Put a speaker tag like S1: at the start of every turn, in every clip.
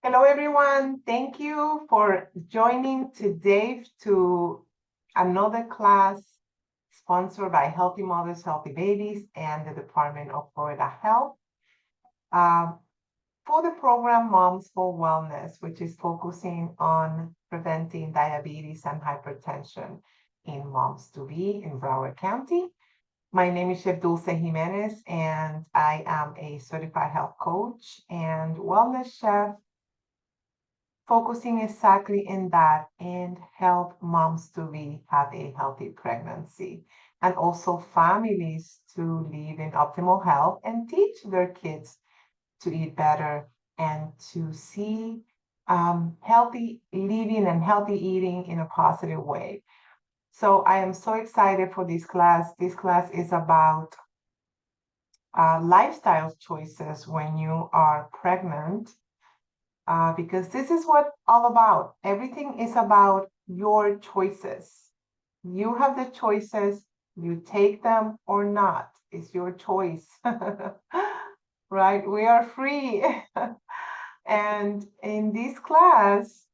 S1: Hello, everyone. Thank you for joining today to another class sponsored by Healthy Mothers, Healthy Babies and the Department of Florida Health for the program Moms for Wellness, which is focusing on preventing diabetes and hypertension in moms to be in Broward County. My name is Chef Dulce Jimenez, and I am a certified health coach and wellness chef focusing exactly in that and help moms to be have a healthy pregnancy and also families to live in optimal health and teach their kids to eat better and to see healthy living and healthy eating in a positive way. So I am so excited for this class. This class is about lifestyle choices when you are pregnant, because this is what all about. Everything is about your choices. You have the choices, you take them or not. It's your choice, right? We are free. And in this class,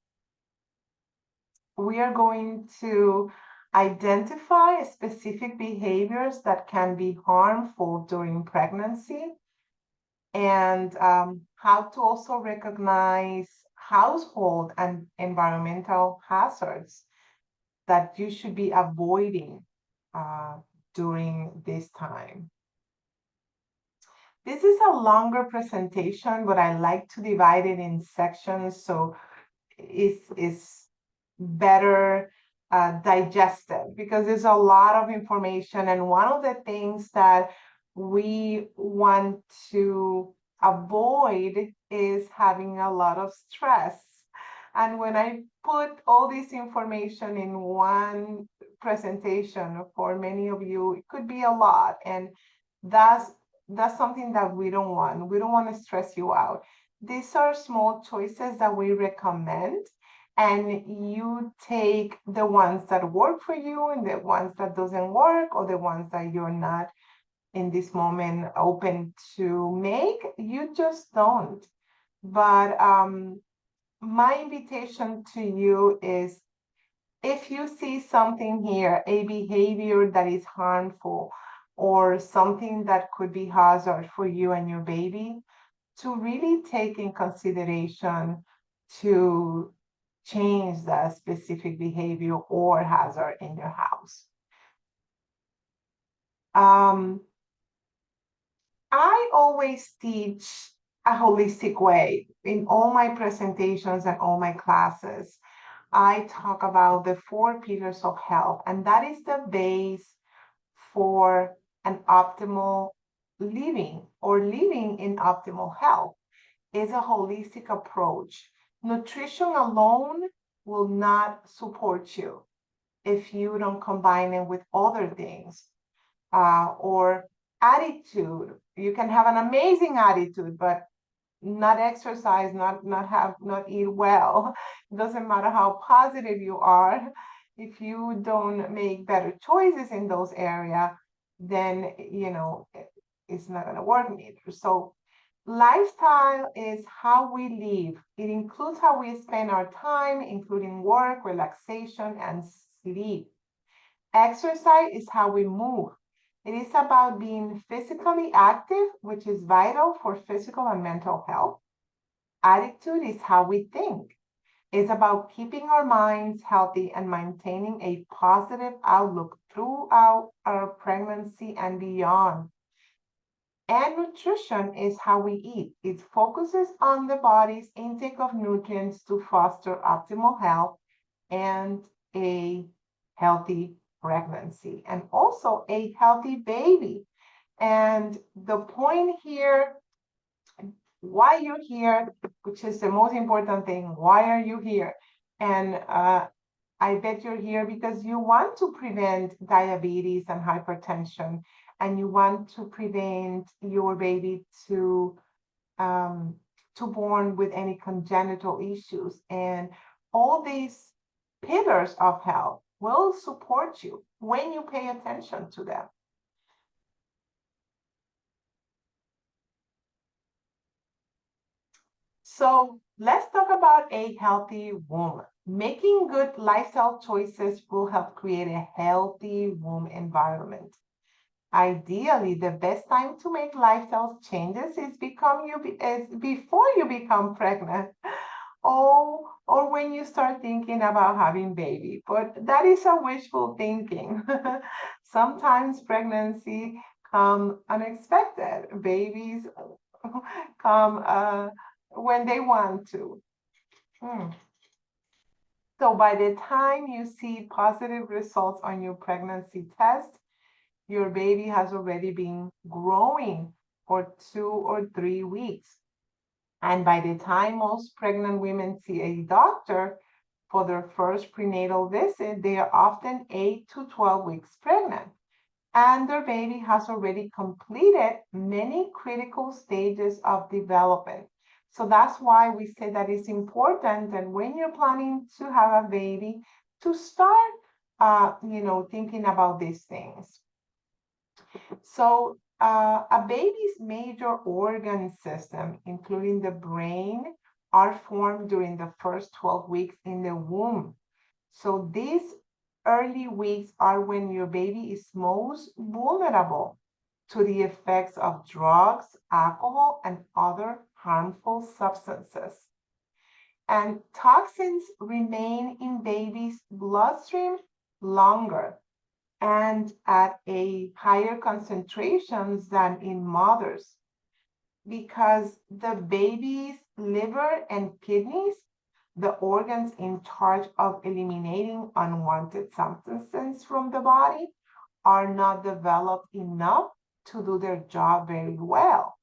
S1: we are going to identify specific behaviors that can be harmful during pregnancy and how to also recognize household and environmental hazards that you should be avoiding uh, during this time. This is a longer presentation, but I like to divide it in sections so it's better digested because there's a lot of information. And one of the things that we want to avoid is having a lot of stress. And when I put all this information in one presentation, for many of you, it could be a lot. And that's that's something that we don't want. We don't want to stress you out. These are small choices that we recommend, and you take the ones that work for you and the ones that doesn't work, or the ones that you're not in this moment open to make, you just don't. But my invitation to you is, if you see something here, a behavior that is harmful or something that could be hazard for you and your baby, to really take in consideration to change that specific behavior or hazard in your house. I always teach a holistic way in all my presentations and all my classes. I talk about the 4 pillars of health, and that is the base for an optimal living or living in optimal health. Is a holistic approach. Nutrition alone will not support you if you don't combine it with other things, or attitude. You can have an amazing attitude, but not exercise, not eat well. It doesn't matter how positive you are. If you don't make better choices in those areas, then it's not going to work either. So lifestyle is how we live. It includes how we spend our time, including work, relaxation, and sleep. Exercise is how we move. It is about being physically active, which is vital for physical and mental health. Attitude is how we think. It's about keeping our minds healthy and maintaining a positive outlook throughout our pregnancy and beyond. And nutrition is how we eat. It focuses on the body's intake of nutrients to foster optimal health and a healthy pregnancy and also a healthy baby. And the point here, why you're here, which is the most important thing, why are you here? And I bet you're here because you want to prevent diabetes and hypertension, and you want to prevent your baby to born with any congenital issues. And all these pillars of health will support you when you pay attention to them. So let's talk about a healthy womb. Making good lifestyle choices will help create a healthy womb environment. Ideally, the best time to make lifestyle changes is before you become pregnant. Or when you start thinking about having baby. But that is a wishful thinking. Sometimes pregnancy come unexpected. Babies come when they want to. Hmm. So by the time you see positive results on your pregnancy test, your baby has already been growing for 2 or 3 weeks. And by the time most pregnant women see a doctor for their first prenatal visit, they are often 8 to 12 weeks pregnant. And their baby has already completed many critical stages of development. So that's why we say that it's important that when you're planning to have a baby, to start, thinking about these things. So a baby's major organ system, including the brain, are formed during the first 12 weeks in the womb. So these early weeks are when your baby is most vulnerable to the effects of drugs, alcohol, and other harmful substances. And toxins remain in baby's bloodstream longer and at a higher concentrations than in mothers because the baby's liver and kidneys, the organs in charge of eliminating unwanted substances from the body, are not developed enough to do their job very well.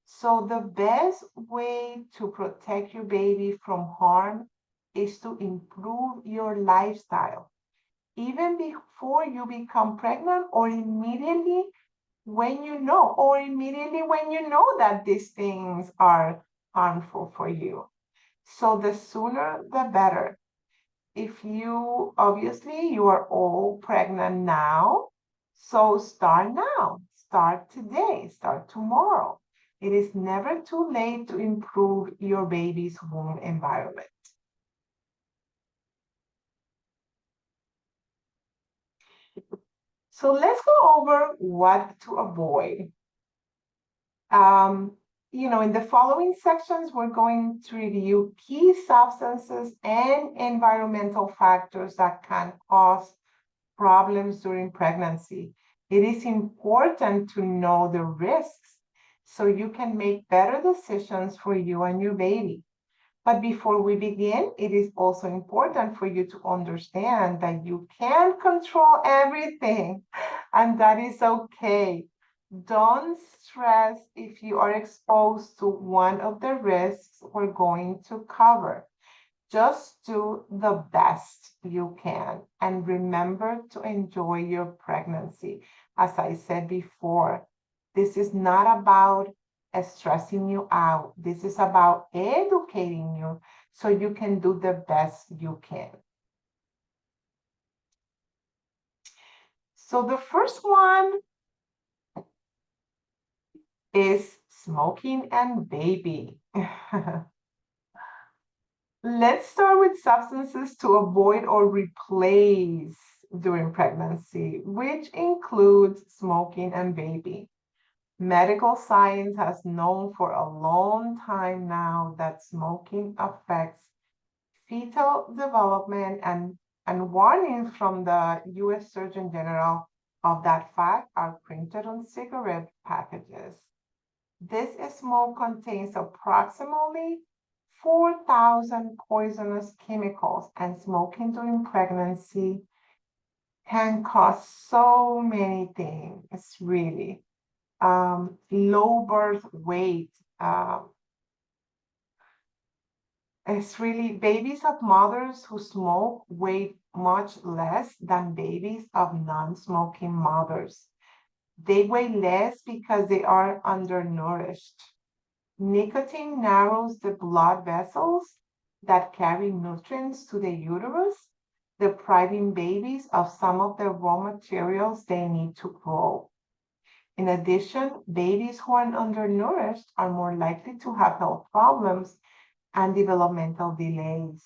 S1: So the best way to protect your baby from harm is to improve your lifestyle even before you become pregnant or immediately when you know that these things are harmful for you. So the sooner the better. If you obviously you are all pregnant now, so start now, start today, start tomorrow. It is never too late to improve your baby's womb environment. So let's go over what to avoid. Um, in the following sections, we're going to review key substances and environmental factors that can cause problems during pregnancy. It is important to know the risks so you can make better decisions for you and your baby. But before we begin, it is also important for you to understand that you can't control everything, and that is okay. Don't stress if you are exposed to one of the risks we're going to cover. Just do the best you can and remember to enjoy your pregnancy. As I said before, this is not about stressing you out. This is about educating you so you can do the best you can. So the first one is smoking and baby. Let's start with substances to avoid or replace during pregnancy, which includes smoking and baby. Medical science has known for a long time now that smoking affects fetal development, and warnings from the US Surgeon General of that fact are printed on cigarette packages. This smoke contains approximately 4,000 poisonous chemicals, and smoking during pregnancy can cause so many things, really. Low birth weight. It's really babies of mothers who smoke weigh much less than babies of non-smoking mothers. They weigh less because they are undernourished. Nicotine narrows the blood vessels that carry nutrients to the uterus, depriving babies of some of the raw materials they need to grow. In addition, babies who are undernourished are more likely to have health problems and developmental delays.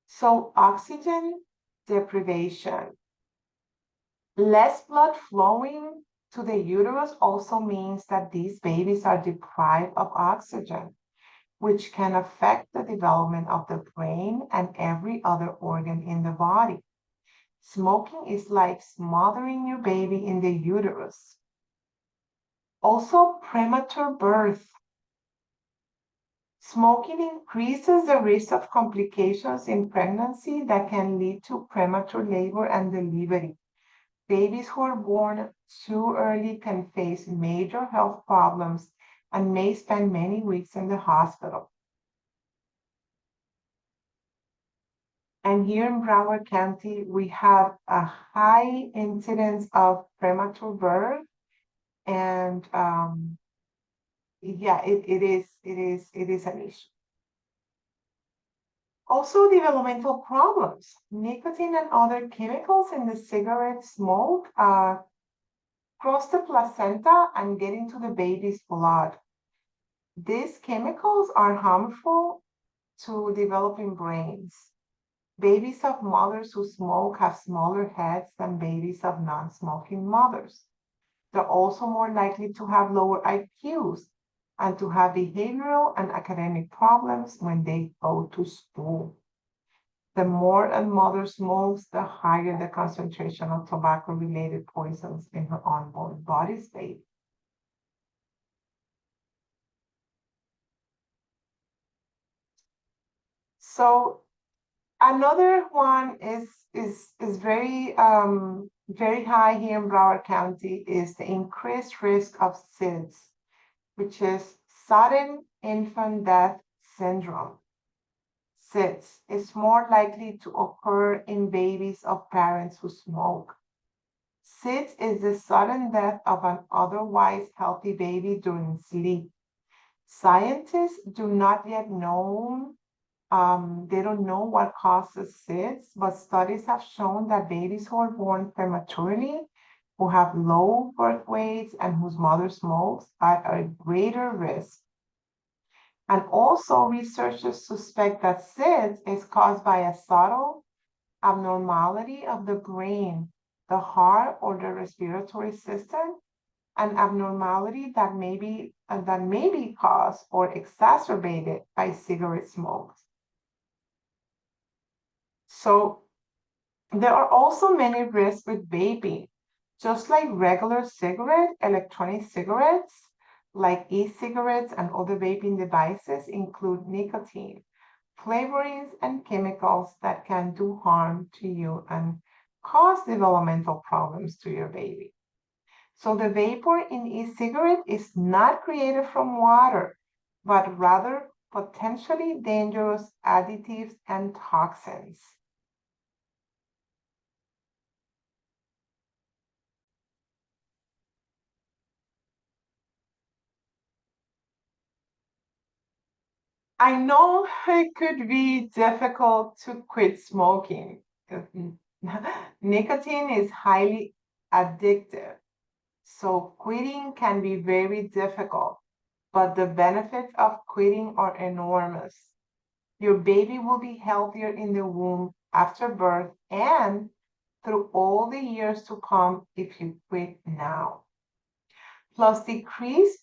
S1: So oxygen deprivation. Less blood flowing to the uterus also means that these babies are deprived of oxygen, which can affect the development of the brain and every other organ in the body. Smoking is like smothering your baby in the uterus. Also, premature birth. Smoking increases the risk of complications in pregnancy that can lead to premature labor and delivery. Babies who are born too early can face major health problems and may spend many weeks in the hospital. And here in Broward County, we have a high incidence of premature birth, and yeah, it is an issue. Also, developmental problems. Nicotine and other chemicals in the cigarette smoke cross the placenta and get into the baby's blood. These chemicals are harmful to developing brains. Babies of mothers who smoke have smaller heads than babies of non-smoking mothers. They're also more likely to have lower IQs and to have behavioral and academic problems when they go to school. The more a mother smokes, the higher the concentration of tobacco-related poisons in her unborn body state. So another one is very high here in Broward County is the increased risk of SIDS, which is sudden infant death syndrome. SIDS is more likely to occur in babies of parents who smoke. SIDS is the sudden death of an otherwise healthy baby during sleep. Scientists do not yet know, they don't know what causes SIDS, but studies have shown that babies who are born prematurely, who have low birth weights, and whose mother smokes are at greater risk. And also, researchers suspect that SIDS is caused by a subtle abnormality of the brain, the heart, or the respiratory system, an abnormality that may be caused or exacerbated by cigarette smoke. So there are also many risks with vaping. Just like regular electronic cigarettes, like e-cigarettes and other vaping devices include nicotine, flavorings, and chemicals that can do harm to you and cause developmental problems to your baby. So the vapor in e-cigarette is not created from water, but rather potentially dangerous additives and toxins. I know it could be difficult to quit smoking. Nicotine is highly addictive, so quitting can be very difficult, but the benefits of quitting are enormous. Your baby will be healthier in the womb after birth and through all the years to come if you quit now. Plus, decrease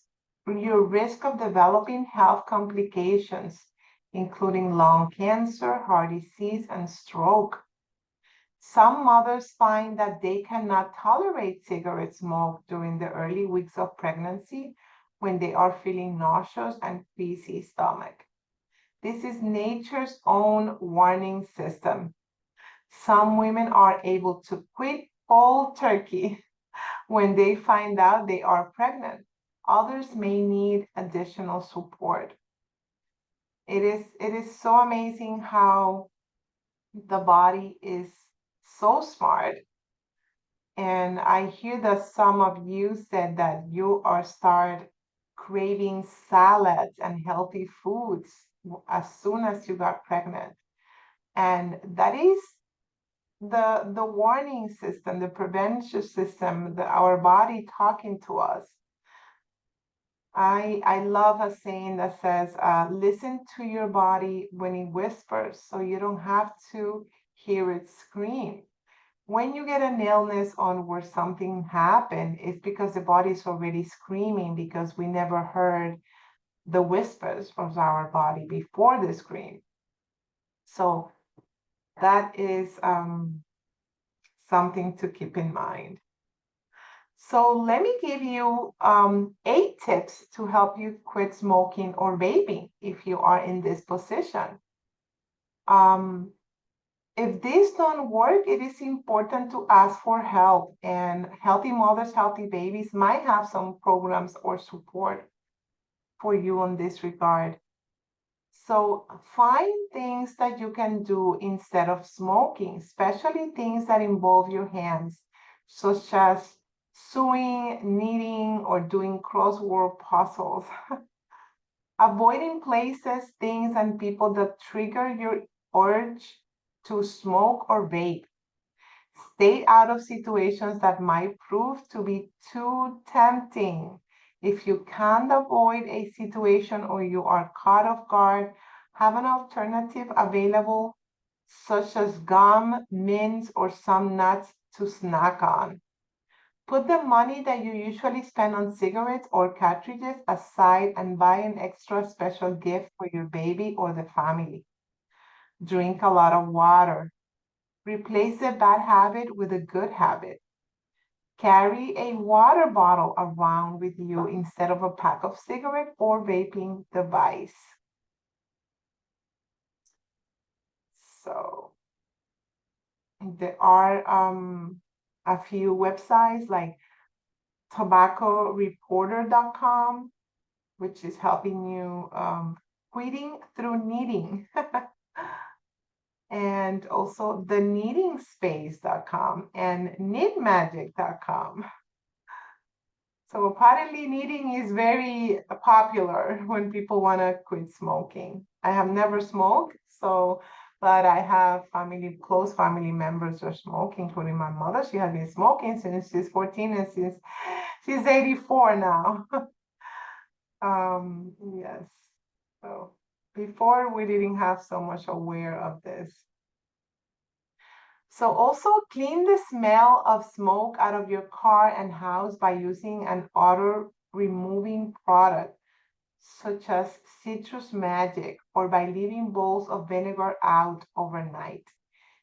S1: your risk of developing health complications, including lung cancer, heart disease, and stroke. Some mothers find that they cannot tolerate cigarette smoke during the early weeks of pregnancy when they are feeling nauseous and queasy stomach. This is nature's own warning system. Some women are able to quit cold turkey when they find out they are pregnant. Others may need additional support. It is so amazing how the body is so smart. And I hear that some of you said that you are start craving salads and healthy foods as soon as you got pregnant. And that is the warning system, the prevention system, our body talking to us. I love a saying that says, listen to your body when it whispers so you don't have to hear it scream. When you get an illness on where something happened, it's because the body is already screaming because we never heard the whispers of our body before the scream. So that is something to keep in mind. So let me give you 8 tips to help you quit smoking or vaping if you are in this position. Um, if this don't work, it is important to ask for help. And Healthy Mothers, Healthy Babies might have some programs or support for you on this regard. So find things that you can do instead of smoking, especially things that involve your hands, such as sewing, knitting, or doing crossword puzzles. Avoiding places, things, and people that trigger your urge to smoke or vape. Stay out of situations that might prove to be too tempting. If you can't avoid a situation or you are caught off guard, have an alternative available, such as gum, mints, or some nuts to snack on. Put the money that you usually spend on cigarettes or cartridges aside and buy an extra special gift for your baby or the family. Drink a lot of water. Replace a bad habit with a good habit. Carry a water bottle around with you instead of a pack of cigarette or vaping device. So there are a few websites like tobaccoreporter.com, which is helping you quitting through knitting. And also the knittingspace.com and knitmagic.com. So apparently knitting is very popular when people want to quit smoking. I have never smoked, but I have close family members who are smoking, including my mother. She has been smoking since she's 14 and since she's 84 now. Yes. So before we didn't have so much aware of this. So also clean the smell of smoke out of your car and house by using an odor removing product such as Citrus Magic or by leaving bowls of vinegar out overnight.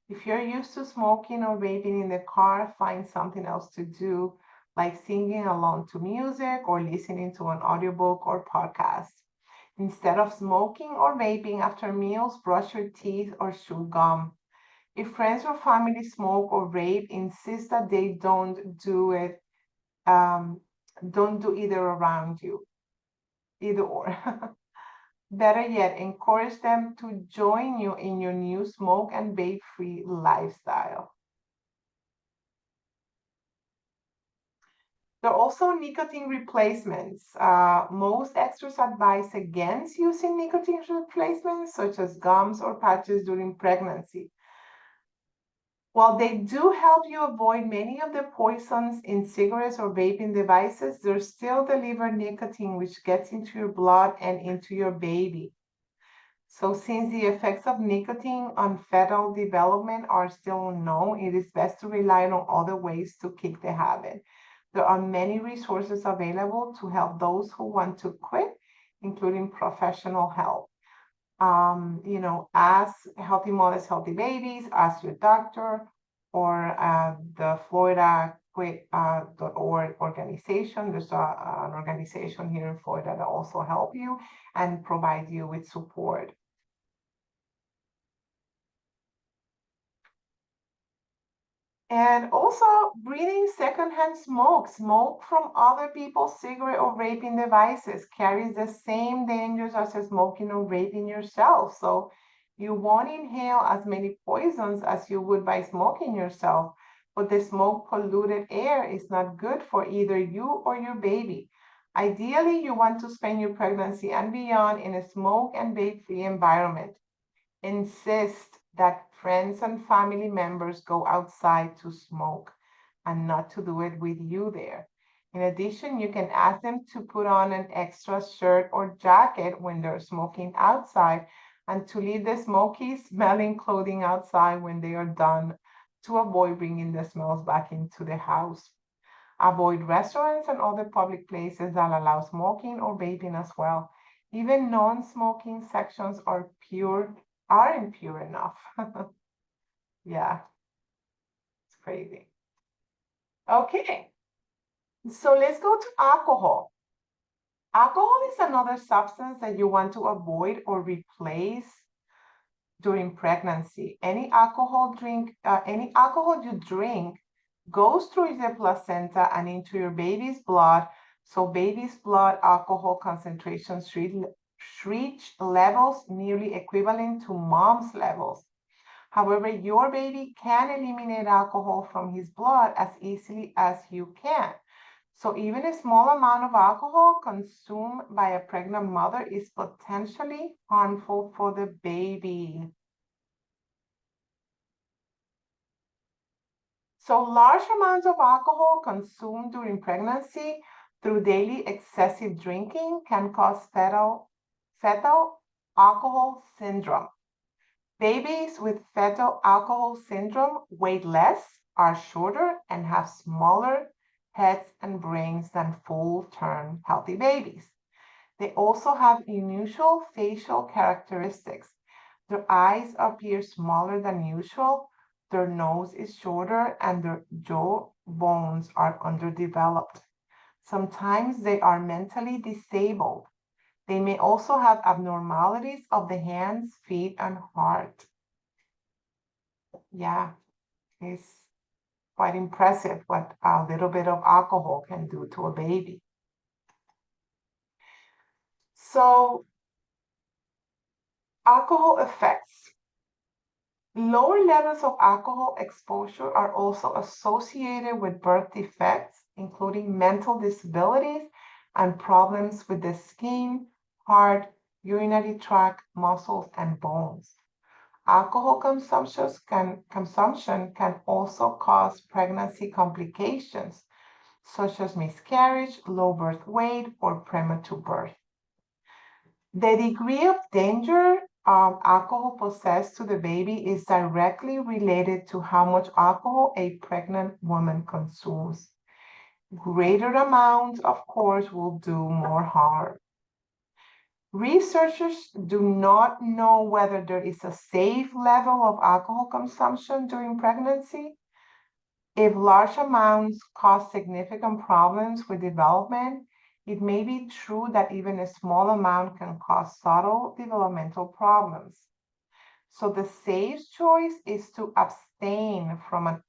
S1: If you're used to smoking or vaping in the car, find something else to do, like singing along to music or listening to an audiobook or podcast. Instead of smoking or vaping after meals, brush your teeth or chew gum. If friends or family smoke or vape, insist that they don't do it, don't do either around you, either or. Better yet, encourage them to join you in your new smoke and vape-free lifestyle. There are also nicotine replacements. Most experts advise against using nicotine replacements, such as gums or patches during pregnancy. While they do help you avoid many of the poisons in cigarettes or vaping devices, they still deliver nicotine, which gets into your blood and into your baby. So since the effects of nicotine on fetal development are still unknown, it is best to rely on other ways to kick the habit. There are many resources available to help those who want to quit, including professional help. Ask Healthy Mothers, Healthy Babies, ask your doctor, or the Florida Quit.org organization. There's an organization here in Florida that also help you and provide you with support. And also breathing secondhand smoke from other people's cigarette or vaping devices carries the same dangers as smoking or vaping yourself. So you won't inhale as many poisons as you would by smoking yourself, but the smoke polluted air is not good for either you or your baby. Ideally, you want to spend your pregnancy and beyond in a smoke and vape-free environment. Insist that friends and family members go outside to smoke and not to do it with you there. In addition, you can ask them to put on an extra shirt or jacket when they're smoking outside and to leave the smoky smelling clothing outside when they are done to avoid bringing the smells back into the house. Avoid restaurants and other public places that allow smoking or vaping as well. Even non-smoking sections aren't pure enough. Yeah, it's crazy. Okay, so let's go to alcohol. Alcohol is another substance that you want to avoid or replace during pregnancy. Any alcohol you drink goes through the placenta and into your baby's blood. So baby's blood alcohol concentrations reach levels nearly equivalent to mom's levels. However, your baby can eliminate alcohol from his blood as easily as you can. So even a small amount of alcohol consumed by a pregnant mother is potentially harmful for the baby. So large amounts of alcohol consumed during pregnancy through daily excessive drinking can cause fetal alcohol syndrome. Babies with fetal alcohol syndrome weigh less, are shorter, and have smaller heads and brains than full-term healthy babies. They also have unusual facial characteristics. Their eyes appear smaller than usual, their nose is shorter, and their jaw bones are underdeveloped. Sometimes they are mentally disabled. They may also have abnormalities of the hands, feet, and heart. Yeah, it's quite impressive what a little bit of alcohol can do to a baby. So, alcohol effects. Lower levels of alcohol exposure are also associated with birth defects, including mental disabilities and problems with the skin, heart, urinary tract, muscles, and bones. Alcohol consumption can also cause pregnancy complications, such as miscarriage, low birth weight, or premature birth. The degree of danger alcohol poses to the baby is directly related to how much alcohol a pregnant woman consumes. Greater amounts, of course, will do more harm. Researchers do not know whether there is a safe level of alcohol consumption during pregnancy. If large amounts cause significant problems with development, it may be true that even a small amount can cause subtle developmental problems. So the safe choice is to abstain from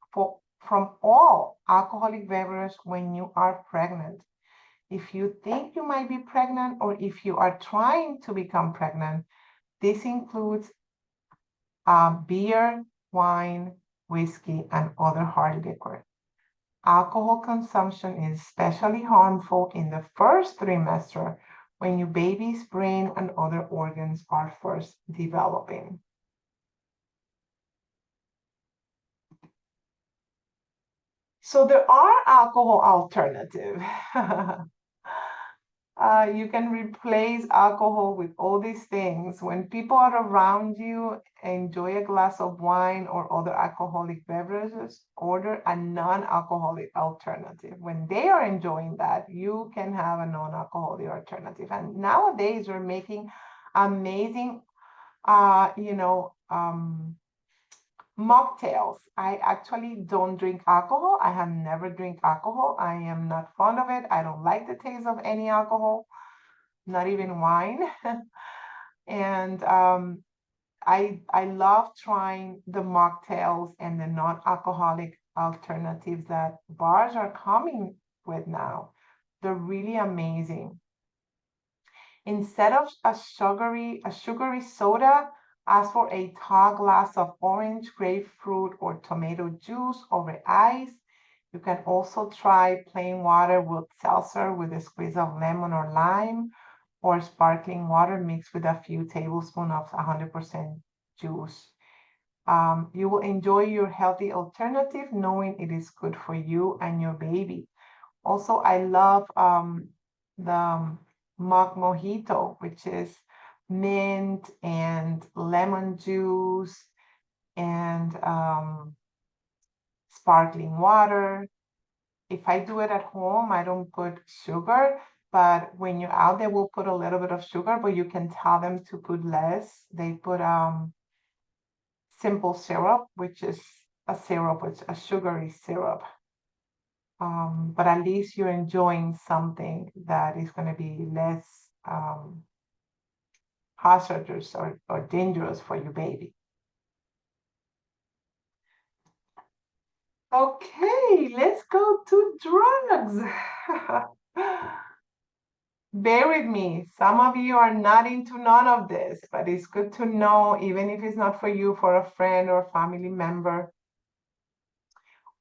S1: all alcoholic beverages when you are pregnant. If you think you might be pregnant or if you are trying to become pregnant, this includes beer, wine, whiskey, and other hard liquor. Alcohol consumption is especially harmful in the first trimester when your baby's brain and other organs are first developing. So there are alcohol alternatives. You can replace alcohol with all these things. When people are around you, enjoy a glass of wine or other alcoholic beverages, order a non-alcoholic alternative. When they are enjoying that, you can have a non-alcoholic alternative. And nowadays, we're making amazing, uh, you know, um, mocktails. I actually don't drink alcohol. I have never drink alcohol. I am not fond of it. I don't like the taste of any alcohol, not even wine. And I love trying the mocktails and the non-alcoholic alternatives that bars are coming with now. They're really amazing. Instead of a sugary soda, ask for a tall glass of orange, grapefruit, or tomato juice over ice. You can also try plain water with seltzer with a squeeze of lemon or lime, or sparkling water mixed with a few tablespoons of 100% juice. You will enjoy your healthy alternative knowing it is good for you and your baby. Also, I love the mug mojito, which is mint and lemon juice and sparkling water. If I do it at home, I don't put sugar, but when you're out, they will put a little bit of sugar, but you can tell them to put less. They put simple syrup, which is a syrup, it's a sugary syrup. But at least you're enjoying something that is going to be less hazardous or dangerous for your baby. Okay, let's go to drugs. Bear with me. Some of you are not into none of this, but it's good to know, even if it's not for you, for a friend or family member.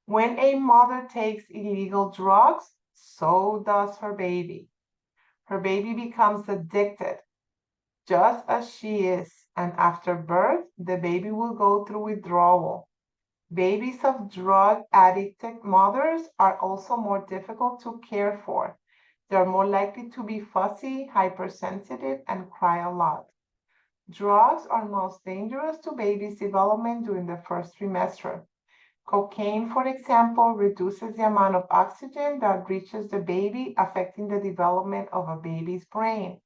S1: When a mother takes illegal drugs, so does her baby. Her baby becomes addicted, just as she is, and after birth, the baby will go through withdrawal. Babies of drug addicted mothers are also more difficult to care for. They're more likely to be fussy, hypersensitive, and cry a lot. Drugs are most dangerous to baby's development during the first trimester. Cocaine, for example, reduces the amount of oxygen that reaches the baby, affecting the development of a baby's brain.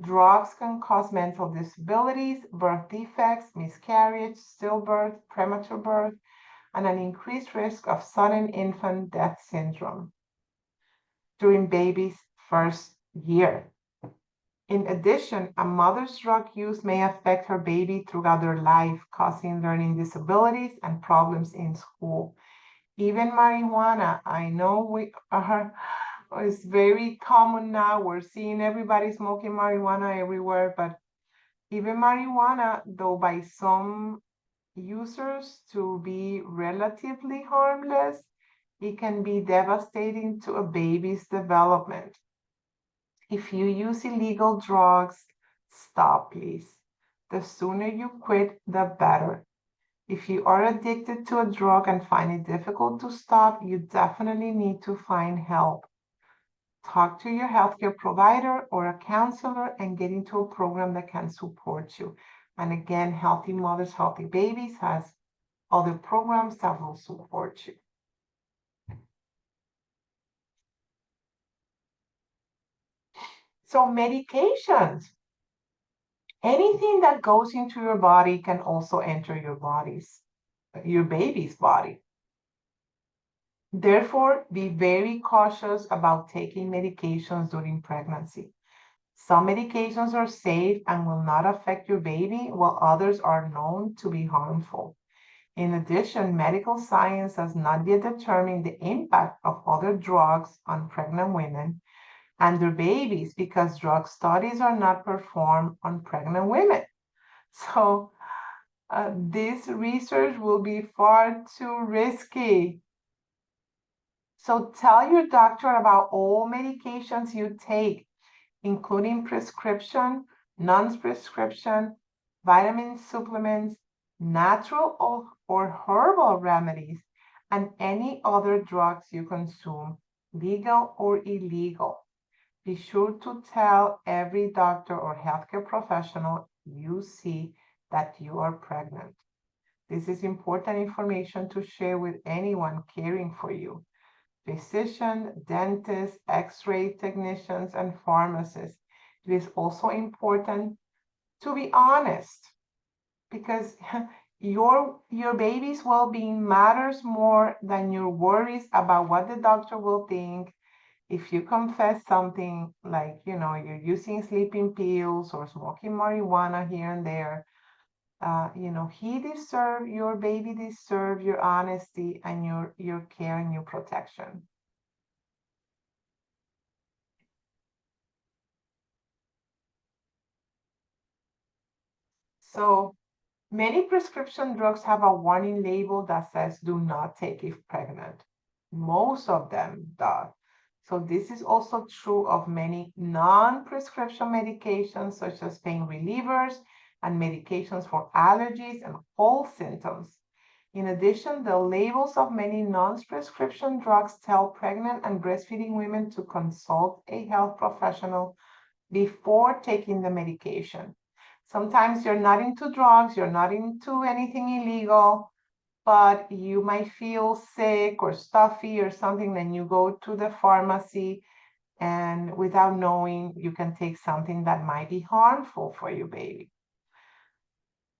S1: Drugs can cause mental disabilities, birth defects, miscarriage, stillbirth, premature birth, and an increased risk of sudden infant death syndrome during baby's first year. In addition, a mother's drug use may affect her baby throughout their life, causing learning disabilities and problems in school. Even marijuana, I know we are, it's very common now. We're seeing everybody smoking marijuana everywhere, but even marijuana, though by some users to be relatively harmless, it can be devastating to a baby's development. If you use illegal drugs, stop, please. The sooner you quit, the better. If you are addicted to a drug and find it difficult to stop, you definitely need to find help. Talk to your healthcare provider or a counselor and get into a program that can support you. And again, Healthy Mothers, Healthy Babies has other programs that will support you. So medications, anything that goes into your body can also enter your baby's body. Therefore, be very cautious about taking medications during pregnancy. Some medications are safe and will not affect your baby, while others are known to be harmful. In addition, medical science has not yet determined the impact of other drugs on pregnant women and their babies because drug studies are not performed on pregnant women. So, this research will be far too risky. So, tell your doctor about all medications you take, including prescription, non-prescription, vitamin supplements, natural or herbal remedies, and any other drugs you consume, legal or illegal. Be sure to tell every doctor or healthcare professional you see that you are pregnant. This is important information to share with anyone caring for you. Physicians, dentists, x-ray technicians, and pharmacists. It is also important to be honest because your baby's well-being matters more than your worries about what the doctor will think. If you confess something like, you're using sleeping pills or smoking marijuana here and there, your baby deserves your honesty and your care and your protection. So many prescription drugs have a warning label that says do not take if pregnant. Most of them do. So this is also true of many non-prescription medications such as pain relievers and medications for allergies and cold symptoms. In addition, the labels of many non-prescription drugs tell pregnant and breastfeeding women to consult a health professional before taking the medication. Sometimes you're not into drugs, you're not into anything illegal, but you might feel sick or stuffy or something, then you go to the pharmacy and without knowing, you can take something that might be harmful for your baby.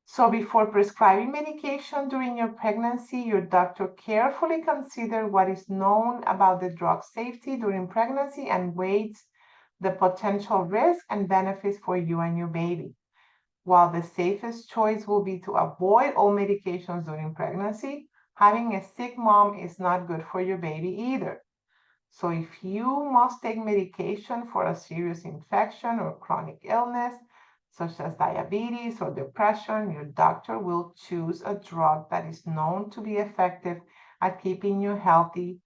S1: So before prescribing medication during your pregnancy, your doctor carefully consider what is known about the drug safety during pregnancy and weighs the potential risk and benefits for you and your baby. While the safest choice will be to avoid all medications during pregnancy, having a sick mom is not good for your baby either. So if you must take medication for a serious infection or chronic illness, such as diabetes or depression, your doctor will choose a drug that is known to be effective at keeping you healthy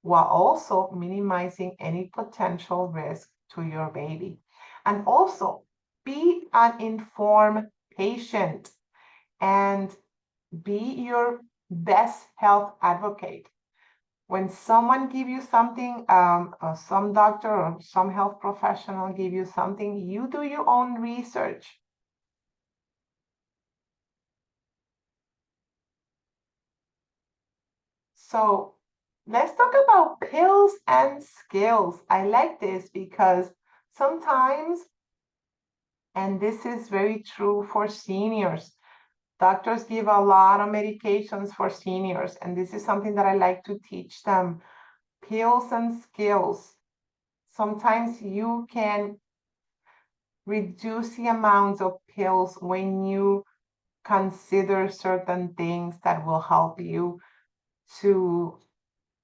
S1: while also minimizing any potential risk to your baby. And also, be an informed patient and be your best health advocate. When someone give you something, or some doctor or some health professional give you something, you do your own research. So let's talk about pills and skills. I like this because sometimes, and this is very true for seniors, doctors give a lot of medications for seniors, and this is something that I like to teach them. Pills and skills. Sometimes you can reduce the amounts of pills when you consider certain things that will help you to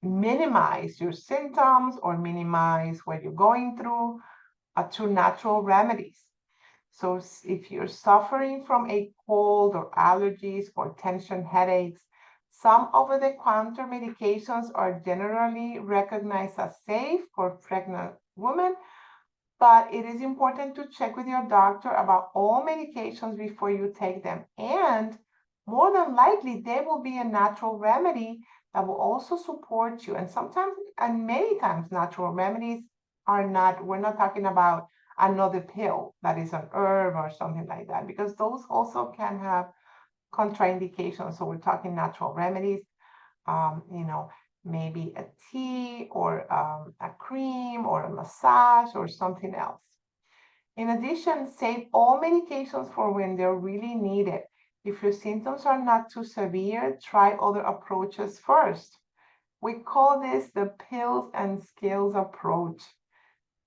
S1: minimize your symptoms or minimize what you're going through natural remedies. So if you're suffering from a cold or allergies or tension headaches, some over-the-counter medications are generally recognized as safe for pregnant women, but it is important to check with your doctor about all medications before you take them. And more than likely, there will be a natural remedy that will also support you. And sometimes, and many times, natural remedies are not, we're not talking about another pill that is an herb or something like that, because those also can have contraindications. So we're talking natural remedies, you know, maybe a tea or a cream or a massage or something else. In addition, save all medications for when they're really needed. If your symptoms are not too severe, try other approaches first. We call this the pills and skills approach.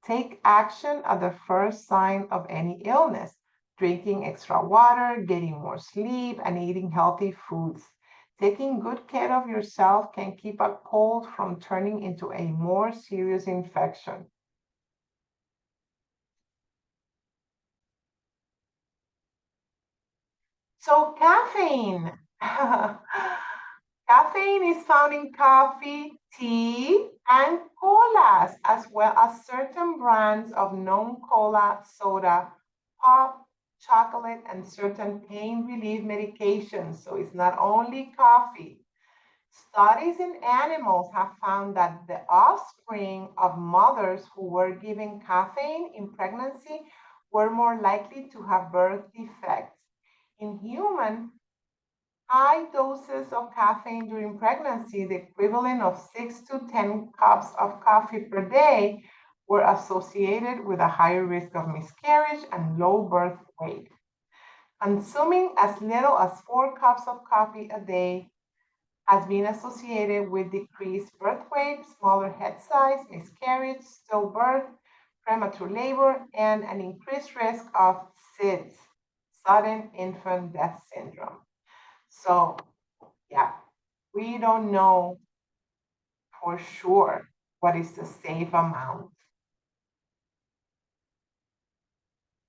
S1: Take action at the first sign of any illness, drinking extra water, getting more sleep, and eating healthy foods. Taking good care of yourself can keep a cold from turning into a more serious infection. So caffeine. Caffeine is found in coffee, tea, and colas, as well as certain brands of known cola, soda, pop, chocolate, and certain pain relief medications. So it's not only coffee. Studies in animals have found that the offspring of mothers who were given caffeine in pregnancy were more likely to have birth defects. In humans, high doses of caffeine during pregnancy, the equivalent of 6 to 10 cups of coffee per day, were associated with a higher risk of miscarriage and low birth weight. Consuming as little as 4 cups of coffee a day has been associated with decreased birth weight, smaller head size, miscarriage, stillbirth, premature labor, and an increased risk of SIDS, sudden infant death syndrome. So, yeah, we don't know for sure what is the safe amount.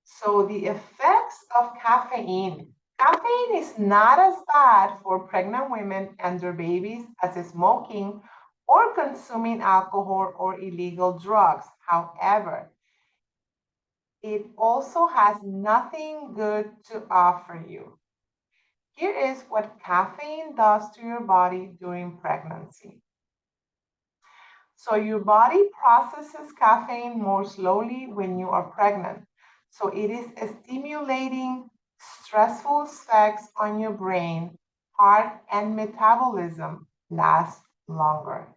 S1: So, the effects of caffeine. Caffeine is not as bad for pregnant women and their babies as smoking or consuming alcohol or illegal drugs. However, it also has nothing good to offer you. Here is what caffeine does to your body during pregnancy. So your body processes caffeine more slowly when you are pregnant. So it is stimulating stressful effects on your brain, heart, and metabolism last longer.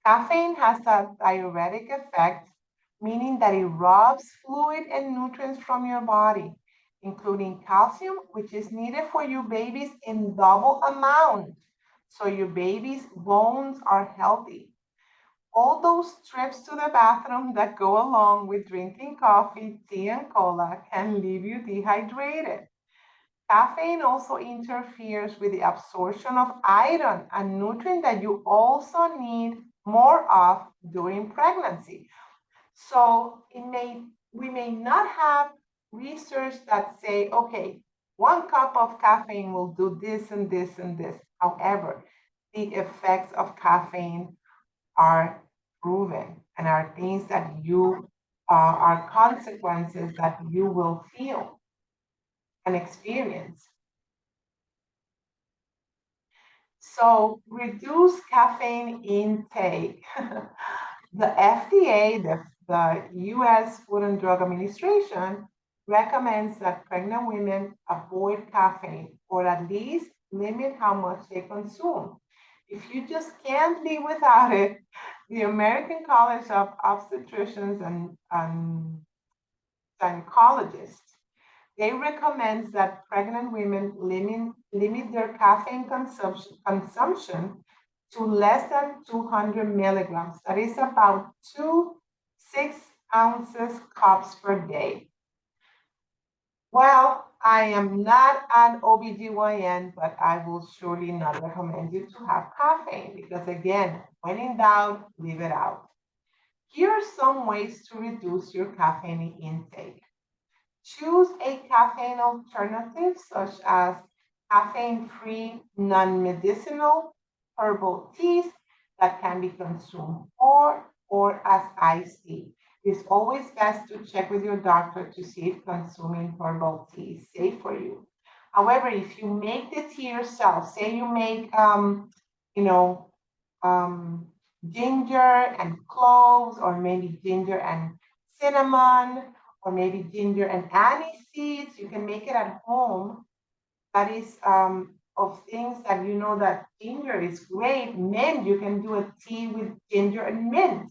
S1: Caffeine has a diuretic effect, meaning that it robs fluid and nutrients from your body, including calcium, which is needed for your babies in double amount. So your baby's bones are healthy. All those trips to the bathroom that go along with drinking coffee, tea, and cola can leave you dehydrated. Caffeine also interferes with the absorption of iron, a nutrient that you also need more of during pregnancy. So we may not have research that say, okay, 1 cup of caffeine will do this and this and this. However, the effects of caffeine are proven and are things that are consequences that you will feel and experience. So reduce caffeine intake. The FDA, the US Food and Drug Administration, recommends that pregnant women avoid caffeine or at least limit how much they consume. If you just can't live without it, the American College of Obstetricians and Gynecologists, they recommend that pregnant women limit their caffeine consumption to less than 200 milligrams. That is about 6 ounces cups per day. Well, I am not an OBGYN, but I will surely not recommend you to have caffeine because, again, when in doubt, leave it out. Here are some ways to reduce your caffeine intake. Choose a caffeine alternative such as caffeine-free, non-medicinal herbal teas that can be consumed or as iced tea. It's always best to check with your doctor to see if consuming herbal tea is safe for you. However, if you make the tea yourself, say you make, you know, ginger and cloves, or maybe ginger and cinnamon, or maybe ginger and anise seeds. You can make it at home. That is of things that you know that ginger is great. Mint, you can do a tea with ginger and mint.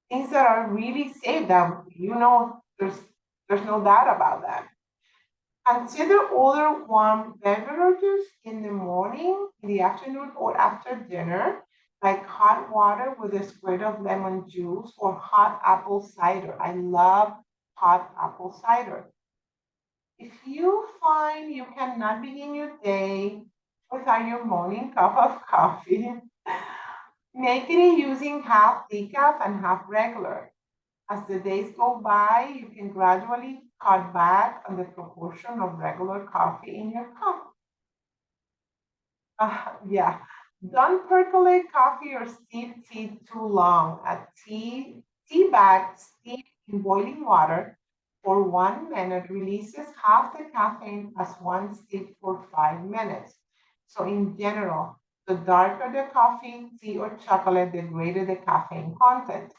S1: Things that are really safe that you know there's no doubt about that. Consider other warm beverages in the morning, in the afternoon, or after dinner, like hot water with a squirt of lemon juice or hot apple cider. I love hot apple cider. If you find you cannot begin your day without your morning cup of coffee, make it using half decaf and half regular. As the days go by, you can gradually cut back on the proportion of regular coffee in your cup. Yeah, don't percolate coffee or steep tea too long. A tea bag steeped in boiling water for 1 minute releases half the caffeine as one steep for 5 minutes. So in general, the darker the coffee, tea, or chocolate, the greater the caffeine content.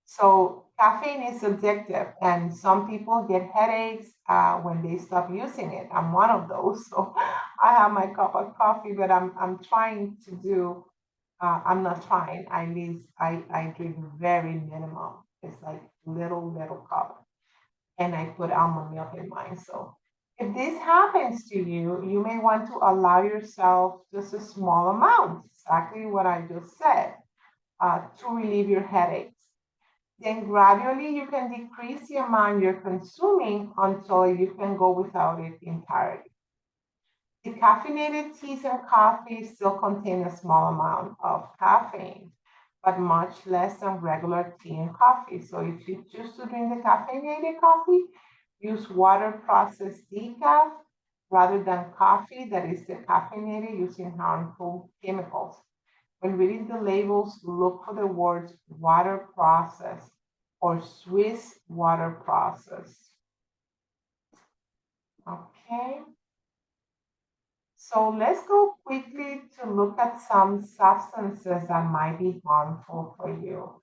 S1: So caffeine is addictive, and some people get headaches when they stop using it. I'm one of those. So I have my cup of coffee, but I'm trying to do. I'm not trying. I drink very minimum. It's like little cup, and I put almond milk in mine. So if this happens to you, you may want to allow yourself just a small amount, exactly what I just said, to relieve your headaches. Then gradually you can decrease the amount you're consuming until you can go without it entirely. Decaffeinated teas and coffee still contain a small amount of caffeine, but much less than regular tea and coffee. So if you choose to drink the caffeinated coffee, use water processed decaf rather than coffee that is decaffeinated using harmful chemicals. When reading the labels, look for the words water processed or Swiss water process. Okay. So let's go quickly to look at some substances that might be harmful for you.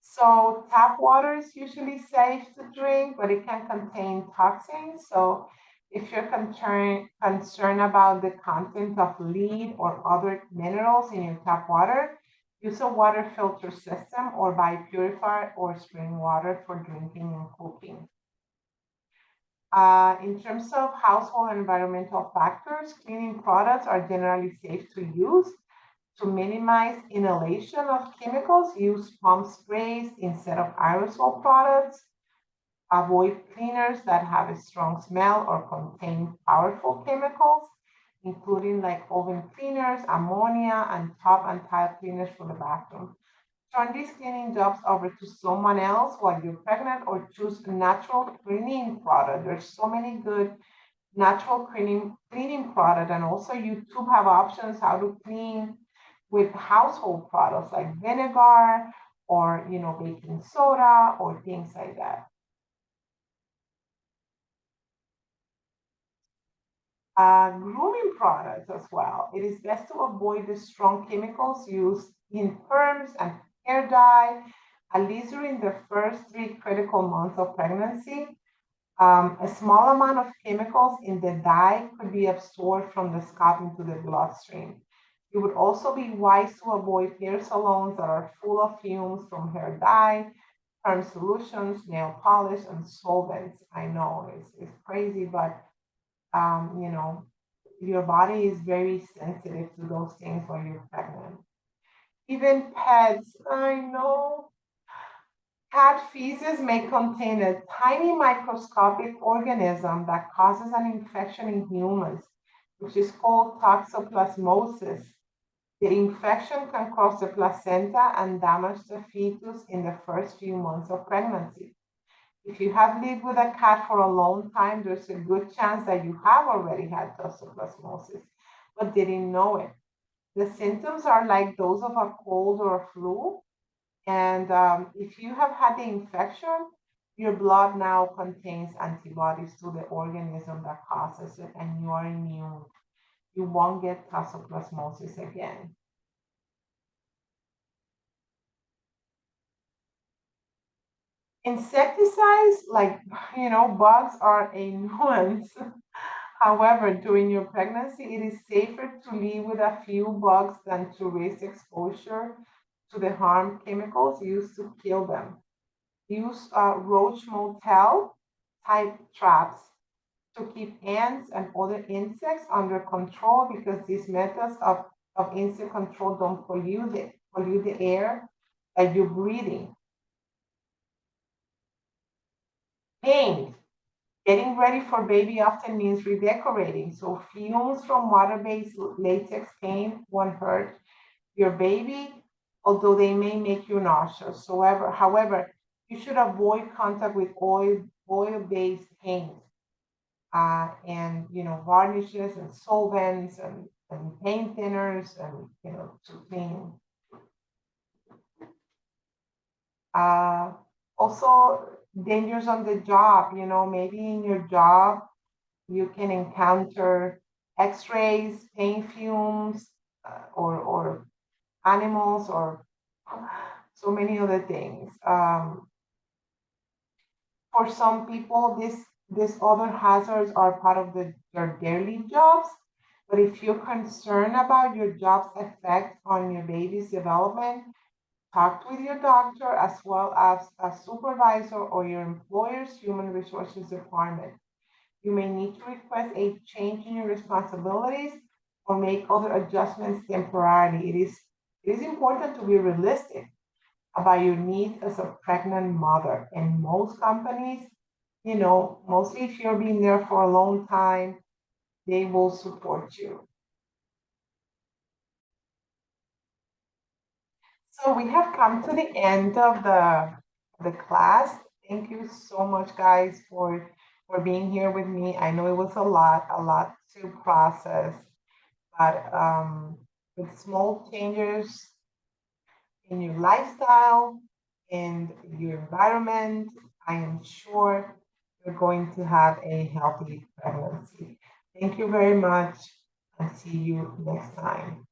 S1: So tap water is usually safe to drink, but it can contain toxins. So if you're concerned about the content of lead or other minerals in your tap water, use a water filter system or buy purified or spring water for drinking and cooking. In terms of household and environmental factors, cleaning products are generally safe to use. To minimize inhalation of chemicals, use pump sprays instead of aerosol products. Avoid cleaners that have a strong smell or contain powerful chemicals, including like oven cleaners, ammonia, and tub and tile cleaners for the bathroom. Turn these cleaning jobs over to someone else while you're pregnant, or choose a natural cleaning product. There's so many good natural cleaning product, and also YouTube have options how to clean with household products like vinegar or baking soda or things like that. Grooming products as well. It is best to avoid the strong chemicals used in perms and hair dye, at least during the first 3 critical months of pregnancy. A small amount of chemicals in the dye could be absorbed from the scalp into the bloodstream. It would also be wise to avoid hair salons that are full of fumes from hair dye, perm solutions, nail polish, and solvents. I know it's crazy, but you know, your body is very sensitive to those things when you're pregnant. Even pets, I know. Cat feces may contain a tiny microscopic organism that causes an infection in humans, which is called toxoplasmosis. The infection can cross the placenta and damage the fetus in the first few months of pregnancy. If you have lived with a cat for a long time, there's a good chance that you have already had toxoplasmosis, but didn't know it. The symptoms are like those of a cold or a flu. And if you have had the infection, your blood now contains antibodies to the organism that causes it, and you are immune. You won't get toxoplasmosis again. Insecticides, like, bugs are a nuisance. However, during your pregnancy, it is safer to live with a few bugs than to risk exposure to the harm chemicals used to kill them. Use roach motel type traps to keep ants and other insects under control, because these methods of insect control don't pollute the air that you're breathing. Paint. Getting ready for baby often means redecorating. So fumes from water-based latex paint won't hurt your baby, although they may make you nauseous. However, you should avoid contact with oil-based paint, and varnishes and solvents and paint thinners, and to clean. Uh, Also, dangers on the job. Maybe in your job you can encounter X-rays, paint fumes, or animals, or so many other things. For some people, these other hazards are part of their daily jobs. But if you're concerned about your job's effect on your baby's development, talk with your doctor as well as a supervisor or your employer's human resources department. You may need to request a change in your responsibilities or make other adjustments temporarily. It is important to be realistic about your needs as a pregnant mother. And most companies, mostly if you're being there for a long time, they will support you. So we have come to the end of the class. Thank you so much, guys, for being here with me. I know it was a lot to process, but with small changes in your lifestyle and your environment, I am sure you're going to have a healthy pregnancy. Thank you very much and see you next time.